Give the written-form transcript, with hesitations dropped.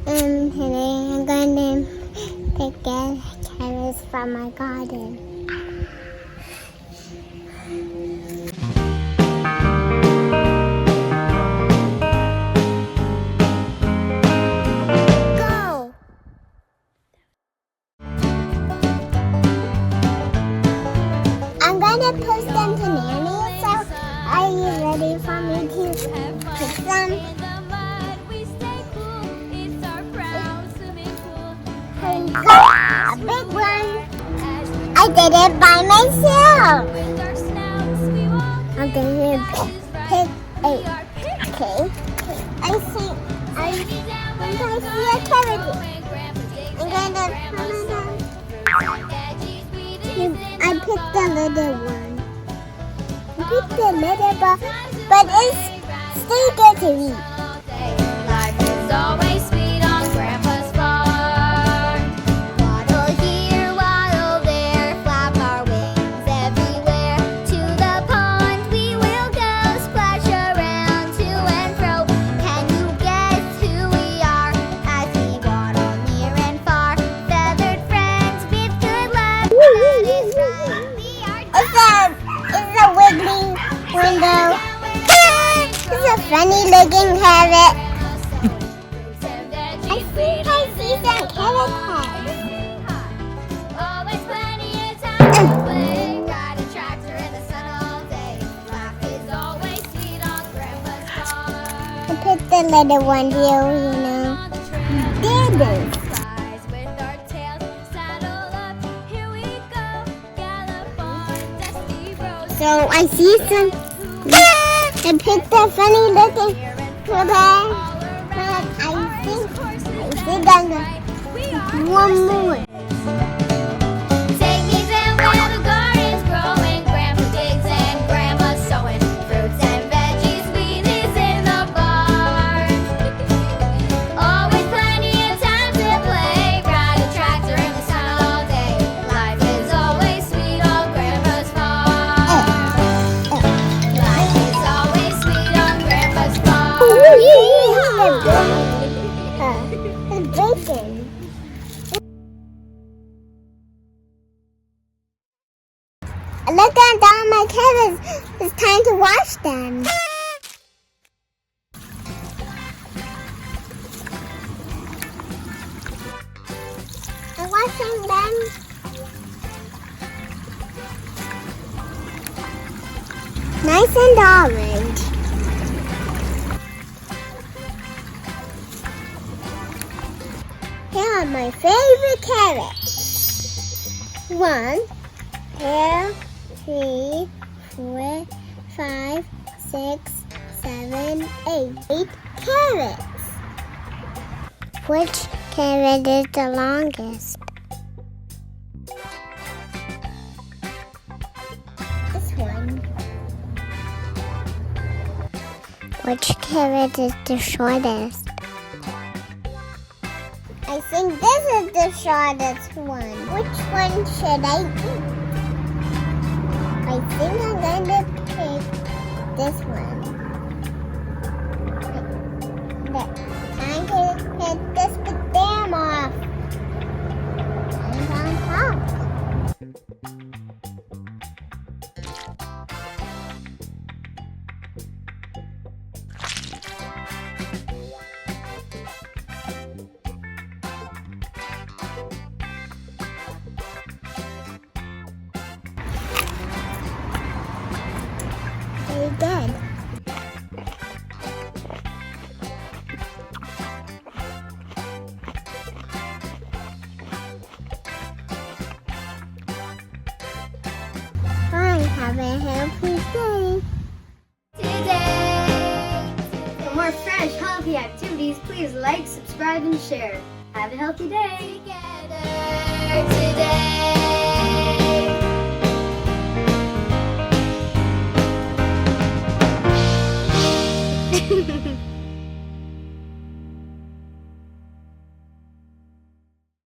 And today I'm going to pick carrots from my garden. Go! I'm going to post them to Nanny, so are you ready for me to pick them? A big one. I did it by myself. I'm going to pick 8. Okay. When I see a carrot, I'm going to I picked the little one. I picked the little one, but it's still good to eat. Life is always sweet on Grandpa's farm. Waddle here, waddle there, flap our wings everywhere. To the pond we will go, splash around to and fro. Can you guess who we are as we waddle near and far? Feathered friends with good luck. That is right, we are It's a wiggly window. It's a funny looking carrot. I see some carrot heads. Always plenty of time to play. Ride a tractor in the sun all day. Life is always sweet on Grandpa's farm. I picked the little one here, you know. Did it. Flies with our tails, saddle up, here we go. Gallop on dusty roads. So I see some. I picked the funny looking carrot. But I think I'm gonna one more. Take me there where the garden's growing. Grandpa digs and Grandma's sowing. Fruits and veggies, weed is in the barn. Always plenty of time to play. Ride a tractor in the sun all day. Life is always sweet on Grandpa's farm. Life is always sweet on Grandpa's farm. Bacon. Look at all my carrots. It's time to wash them. I'm washing them. Nice and orange. Here are my favorite carrots. 1, 2, 3, 4, 5, 6, 7, 8. 8 carrots. Which carrot is the longest? This one. Which carrot is the shortest? I think this is the shortest one. Which one should I eat? I think I'm going to pick this one. Time to pick this stem off. And on top. Very good. Bye. Have a healthy day. Today. For more fresh, healthy activities, please like, subscribe, and share. Have a healthy day. Together today.